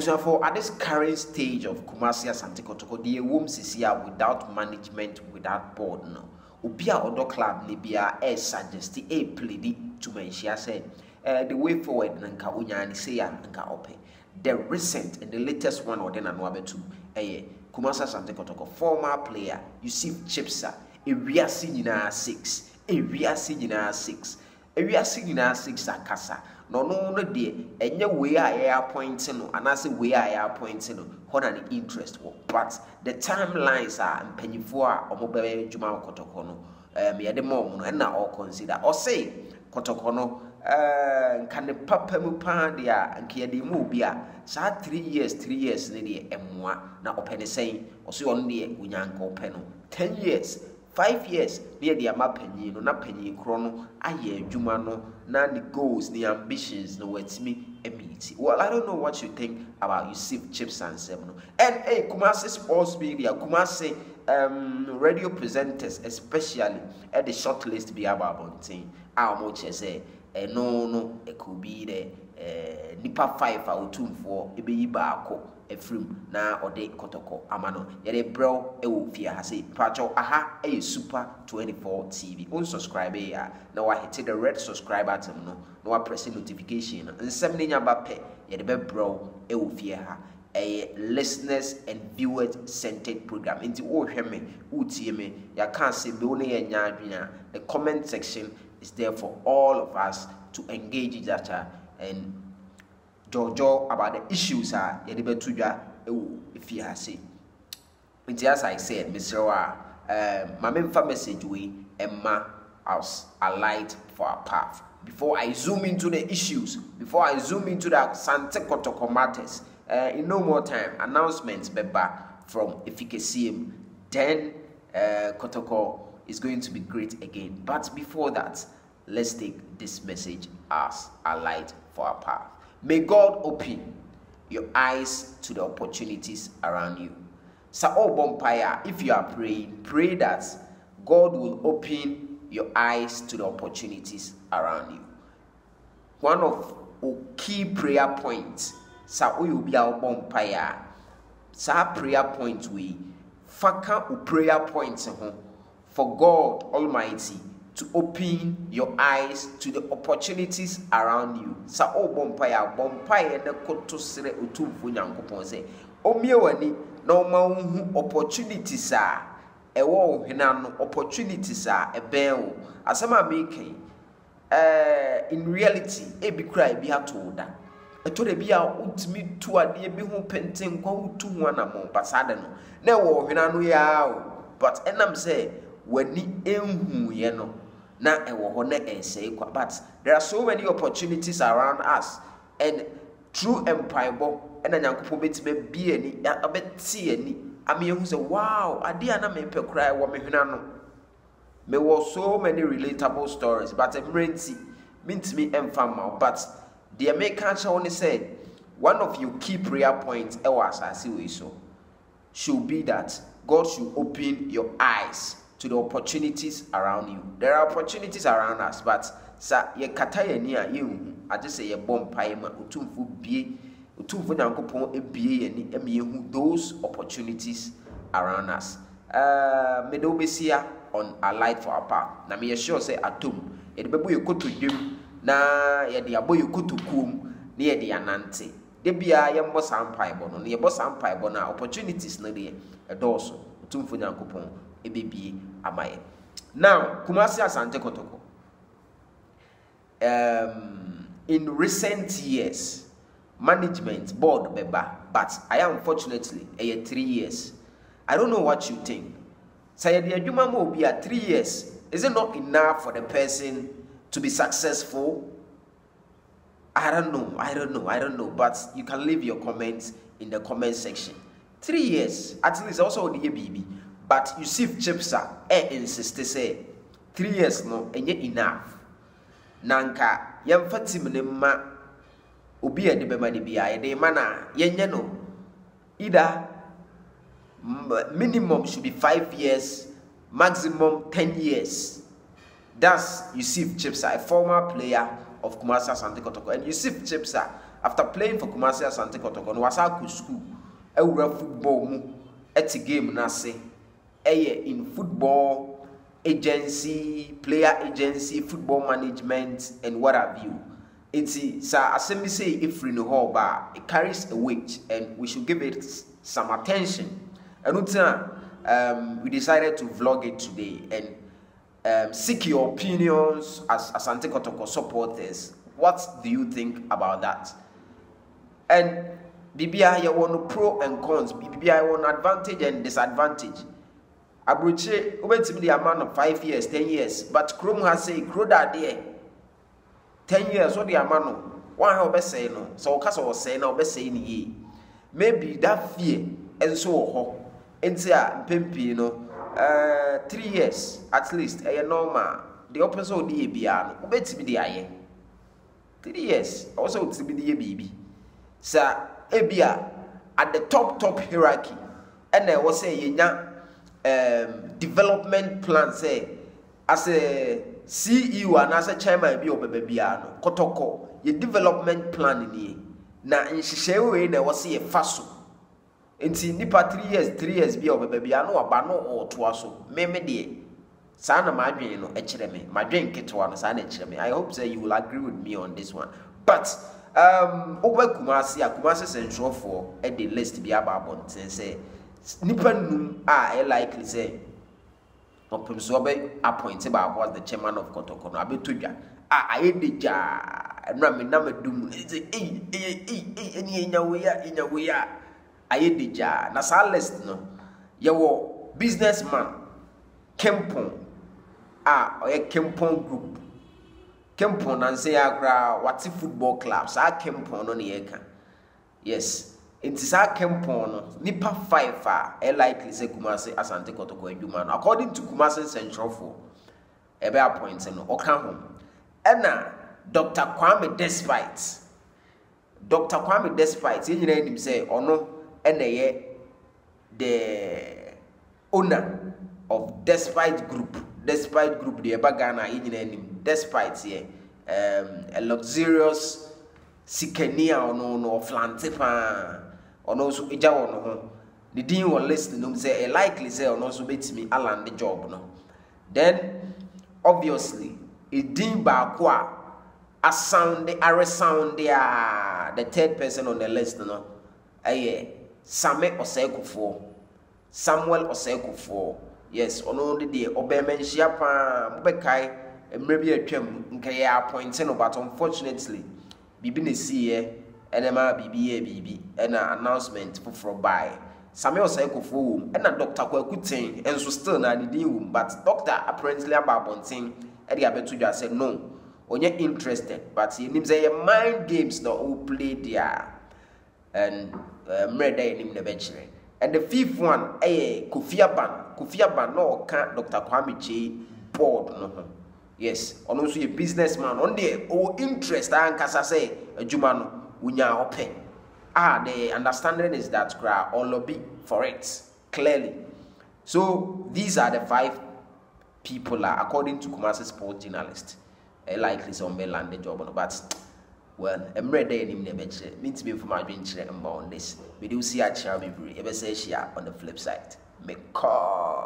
for at this current stage of Kumasi Asante Kotoko, the wombs is here without management, without board. No, Ubia Odo Club Libya suggest a plea to mention say the way forward Nanka Unyani say Nanka Ope. The recent and the latest one or then another two Kumasi Asante Kotoko, former player, Yusuf Chipsa, a real senior 6, a real senior 6, a real senior 6 Akasa. No de enye way I appointing no and I say way I appointing no hold an interest but the timelines are mpanyifo a omobebe djuma Kotoko no me de mom no na all consider or say Kotoko no kan ne papa mu pa dia anke de mu bia sa 3 years ne de emmoa na opene say o so on de unyanka openo 10 years 5 years near the amapenyi no na penyi kro no aye adwuma no na the goals the ambitions no wet me meet. Well, I don't know what you think about Yusuf Chips and Seven. And Kumasi sports media, Kumasi radio presenters, especially at the shortlist be about thing. How much I say no it could be the nipa 5 or 2 4 e be baako efrim na ode Kotoko amano yere bro e wo fia ha say pacho aha e super 24 TV unsubscribe ya na wa hit the red subscribe button no na wa press notification nsem ne nya ba pe yere be bro e wo fia ha a listeners and viewers centered program into wo hwe me utie me ya kan se be woni ya nya adwena. The comment section is there for all of us to engage each other and Jojo about the issues are yedibe tudwa if you say. As I said, Mr. My main message we Emma as a light for our path. Before I zoom into the issues, before I zoom into the Asante Kotoko matters, in no more time, announcements beba from Efficacy. Then Kotoko is going to be great again. But before that, let's take this message as a light for our path. May God open your eyes to the opportunities around you. So, Bompire, if you are praying, pray that God will open your eyes to the opportunities around you. One of the key prayer points, so you be our Bompire. So, prayer point we faka prayer points for God Almighty to open your eyes to the opportunities around you. Sa o bompire na koto sere otumfo nyankopon se omie wani na o ma hu opportunities a ewo hwena no opportunities a eben o asama making in reality e bi kra bi atoda eto de bi a utimi tu ade bi hu penten kwa utu hu anamo pasade no na ewo hwena no ya o but enam say wani enhu ye no na ewo ho na ensei kwa. But there are so many opportunities around us and through empire and nyankopon betime bie ni abeti ani ame hu say wow ade ana me pe kra wo me hwena no me was so many relatable stories but emrenti mintimi emfama. But the American only said one of your key prayer points so should be that God should open your eyes to the opportunities around you. There are opportunities around us, but sa ye kata ye ni a you I just say ye bomb pie ma utumfu bie utumfu nyankopon ebie ye ni emi those opportunities around us. Me do besia on a light for our path. Na me sure say atom ye de bebu ye koto dwem na ye de abo ye koto kum na ye de anante. De bia ye mbo sampai bo no ye bo sampai bo na opportunities na de edoso utumfu nyankopon ebebie amaye. Now Kumasi Asante Kotoko in recent years management board beba but I unfortunately 3 years. I don't know what you think. Say the adwuma mo be 3 years, is it not enough for the person to be successful? I don't know, but you can leave your comments in the comment section. 3 years at least also the baby. But you see Chipsa insist say 3 years no enye enough. Nanka yamfati mnema obi e de bema de bia de mana yenye no either minimum should be 5 years, maximum 10 years. That's Yusuf Chipsa, a former player of Kumasi Asante Kotoko. And Yusuf Chipsa after playing for Kumasi Asante Kotoko no wasa ku school ewura football mu eti game na se in football agency, player agency, football management, and what have you. It's as we say, if we know how it carries a weight, and we should give it some attention. And we decided to vlog it today and seek your opinions as Asante Kotoko supporters. What do you think about that? And BBI, you want pro and cons. BBI want advantage and disadvantage. Abruche, wait a man of 5 years, 10 years, but Chrome has say, Croda there 10 years, what the amano, one how best say no, so Castle was saying, I'll best saying ye. Maybe that fear and so and say, Pimpy, 3 years at least, a normal, the opposite of the ABR, wait to be the aye 3 years, also to be the baby. Sir, ABR at the top hierarchy, and there was a development plan say as a CEO and as a chairman be obebiano Kotoko ye development plan ni na nhihyewe na wose ye faso enti nipa 3 years be obebiano aba no oto aso meme de sa na madwen no ekire me madwen ketwa no sa na ekire me. I hope say you will agree with me on this one. But over Kumasi central for at the list be about say nipa num a likely say opem so be appointed by was the chairman of Kotoko no abetodwa ayedeja enra me na medum say eni enyawe ya ayedeja na sa list no ye wo businessman Kempon oye Kempon group Kempon and say agra wati football club sa Kempon no ne yeka. Yes, it is a Kempon, nipa 5 likely say Kumasi Asante Kotoko Edumano. According to Kumasi Central for ebe appointed no oka home. Ena Dr. Kwame Despite you know him say ono ena the owner of Despite Group the eba Ghana you know him Despite here a luxurious sikania ono flantepa ono so eja wono ho the din won listen no say likely say ono so betimi aland the job no. Then obviously it din ba kwa a sound there the third person on the list no Samuel Osekufo. Yes, ono de obemenhia pa mobekai emrebi atwam nkeye appointed no, but unfortunately bibi ne see enema bibi and announcement for buy Samuel Osekufo and Dr. Kwakuten and so still na the but doctor apparently about bonting e dey abeto said no onye interested, but he names say mind games that all play there and murder him the bench. And the fifth one Kofi Aban no can Dr. Kwame J board no. Yes, and also a businessman on the interest and kasa say Jumano unya open. The understanding is that all lobby for it clearly. So these are the 5 people according to Kumasi sport journalist. Likely some may land the job, but well, I'm ready in the bench. Means me for my venture on this. We do see a child ever say on the flip side. Make call.